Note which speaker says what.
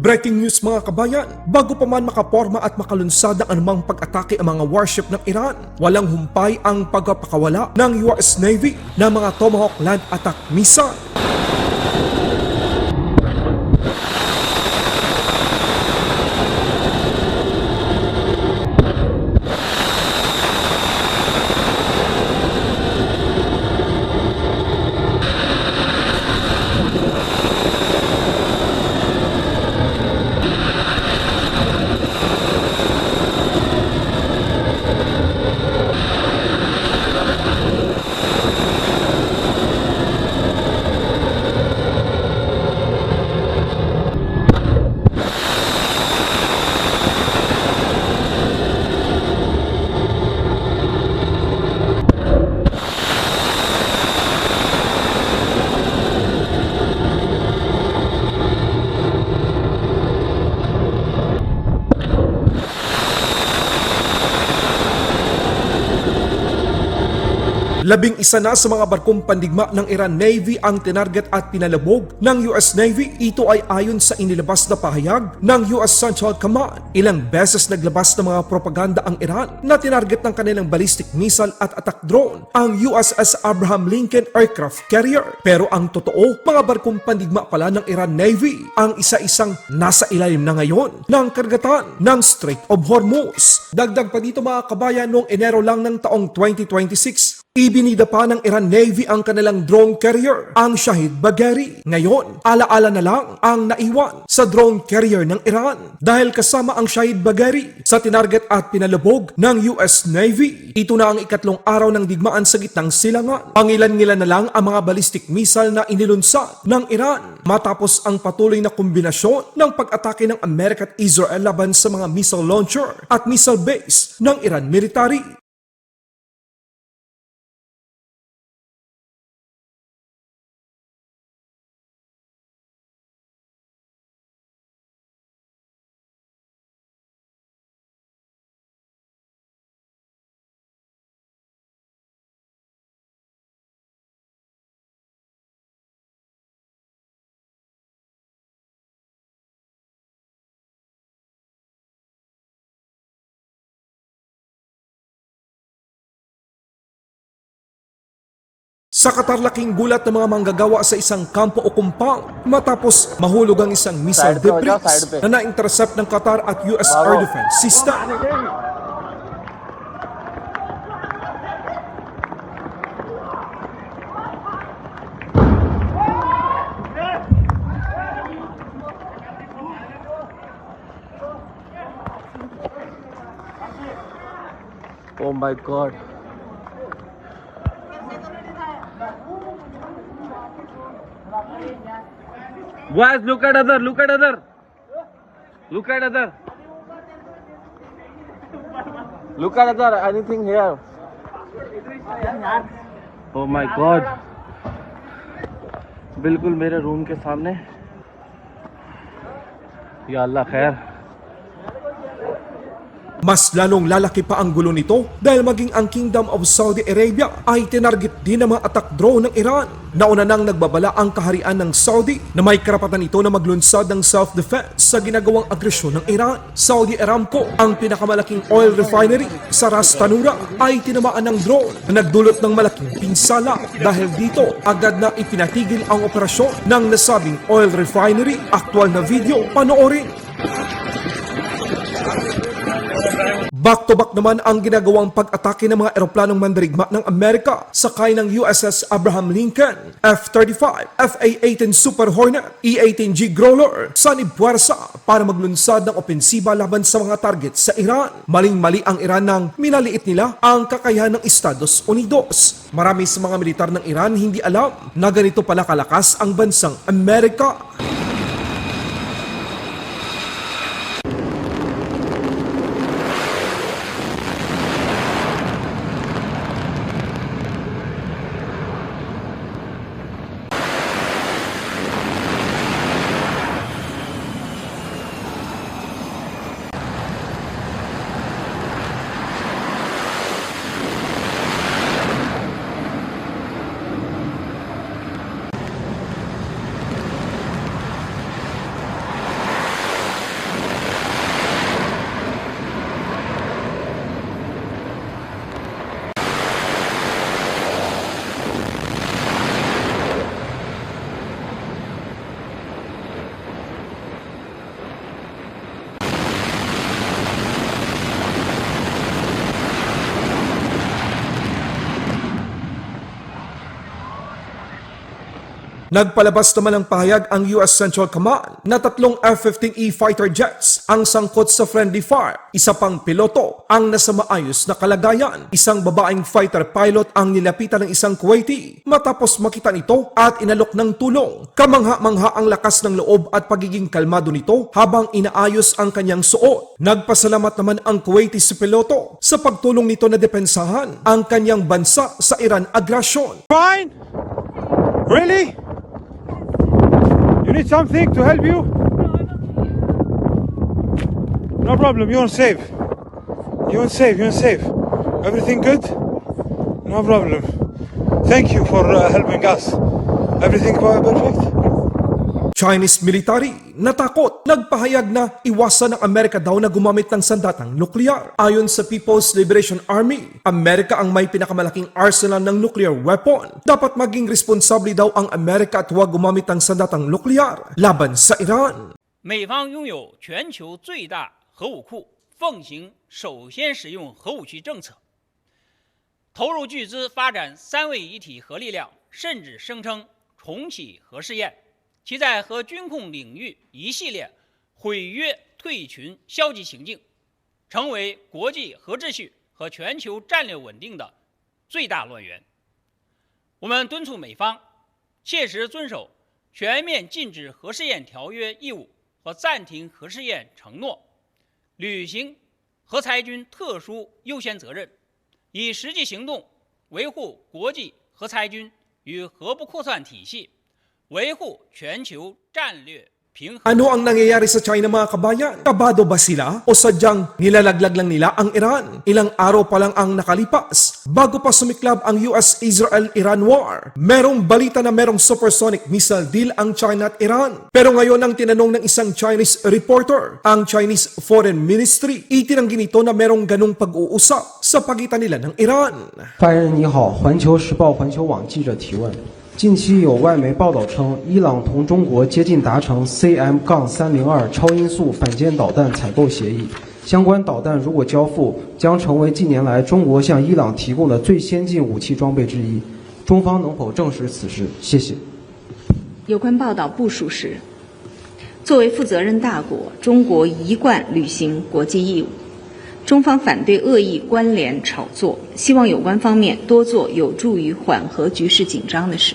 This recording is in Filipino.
Speaker 1: Breaking news mga kabayan, bago pa man makaporma at makalunsad ang anumang pag-atake ang mga warship ng Iran, walang humpay ang pagpapakawala ng US Navy ng mga Tomahawk land attack missile. Labing-isa na sa mga barkong pandigma ng Iran Navy ang tinarget at pinalabog ng US Navy. Ito ay ayon sa inilabas na pahayag ng US Central Command. Ilang beses naglabas ng mga propaganda ang Iran na tinarget ng kanilang ballistic missile at attack drone ang USS Abraham Lincoln Aircraft Carrier. Pero ang totoo, mga barkong pandigma pala ng Iran Navy ang isa-isang nasa ilalim na ngayon ng karagatan ng Strait of Hormuz. Dagdag pa dito mga kabayan, noong Enero lang ng taong 2026, ibinida pa ng Iran Navy ang kanilang drone carrier, ang Shahid Bagheri. Ngayon, alaala na lang ang naiwan sa drone carrier ng Iran dahil kasama ang Shahid Bagheri sa tinarget at pinalubog ng US Navy. Ito na ang ikatlong araw ng digmaan sa gitnang silangan. Pangilan-ngilan na lang ang mga ballistic missile na inilunsad ng Iran matapos ang patuloy na kombinasyon ng pag-atake ng Amerika at Israel laban sa mga missile launcher at missile base ng Iran military. Sa katarlaking gulat ng mga manggagawa sa isang kampo o compound matapos mahulog ang isang missile debris na na-intercept ng Qatar at US Air Defense System.
Speaker 2: Oh my God. Guys, look at other. Look at other. Look at other. Look at other. Anything here? Oh my God. बिल्कुल मेरे रूम के सामने. या अल्लाह खैर.
Speaker 1: Mas lalong lalaki pa ang gulo nito dahil maging ang Kingdom of Saudi Arabia ay tinarget din ng mga attack drone ng Iran. Nauna nang nagbabala ang kaharian ng Saudi na may karapatan ito na maglunsad ng self-defense sa ginagawang agresyon ng Iran. Saudi Aramco, ang pinakamalaking oil refinery sa Ras Tanura, ay tinamaan ng drone na nagdulot ng malaking pinsala. Dahil dito, agad na ipinatigil ang operasyon ng nasabing oil refinery. Aktual na video, panoorin. Back-to-back naman ang ginagawang pag-atake ng mga eroplanong mandirigma ng Amerika sakay ng USS Abraham Lincoln, F-35, FA-18 Super Hornet, E-18G Growler, sanib puwersa para maglunsad ng opensiba laban sa mga target sa Iran. Maling-mali ang Iran nang minaliit nila ang kakayahan ng Estados Unidos. Marami sa mga militar ng Iran hindi alam na ganito pala kalakas ang bansang Amerika. Nagpalabas naman ng pahayag ang US Central Command na 3 F-15E fighter jets ang sangkot sa friendly fire. Isa pang piloto ang nasa maayos na kalagayan. Isang babaeng fighter pilot ang nilapitan ng isang Kuwaiti matapos makita nito at inalok ng tulong. Kamangha-mangha ang lakas ng loob at pagiging kalmado nito habang inaayos ang kanyang suot. Nagpasalamat naman ang Kuwaiti sa piloto sa pagtulong nito na depensahan ang kanyang bansa sa Iran aggression.
Speaker 3: Fine? Really? You need something to help you? No problem, you're safe. You're safe, you're safe. Everything good? No problem. Thank you for helping us. Everything perfect?
Speaker 1: Chinese military natakot, nagpahayag na iwasan ng Amerika daw na gumamit ng sandatang nuklear. Ayon sa People's Liberation Army, Amerika ang may pinakamalaking arsenal ng nuclear weapon. Dapat maging responsable daw ang Amerika at huwag gumamit ng sandatang nuklear laban sa Iran.
Speaker 4: 美方拥有全球最大核武库，奉行首先使用核武器政策，投入巨资发展三位一体核力量，甚至声称重启核试验。其在核军控领域一系列毁约退群消极行径，成为国际核秩序和全球战略稳定的最大乱源。我们敦促美方切实遵守全面禁止核试验条约义务和暂停核试验承诺，履行核裁军特殊优先责任，以实际行动维护国际核裁军与核不扩散体系，维护全球战略平衡。
Speaker 1: Ano ang nangyayari sa China mga kabayan? Kabado ba sila? O sadyang nilalaglag lang nila ang Iran? Ilang araw pa lang ang nakalipas bago pa sumiklab ang US-Israel-Iran war. Merong balita na merong supersonic missile deal ang China at Iran. Pero ngayon ang tinanong ng isang Chinese reporter, ang Chinese Foreign Ministry, itinanggi nito na merong ganong pag-uusap sa pagitan nila ng Iran.
Speaker 5: 发言人你好，环球时报环球网记者提问。近期有外媒报道称，伊朗同中国接近达成 CM-302 超音速反舰导弹采购协议，相关导弹如果交付，将成为近年来中国向伊朗提供的最先进武器装备之一。中方能否证实此事？谢谢。
Speaker 6: 有关报道不属实。作为负责任大国，中国一贯履行国际义务。中方反对恶意关联炒作，希望有关方面多做有助于缓和局势紧张的事。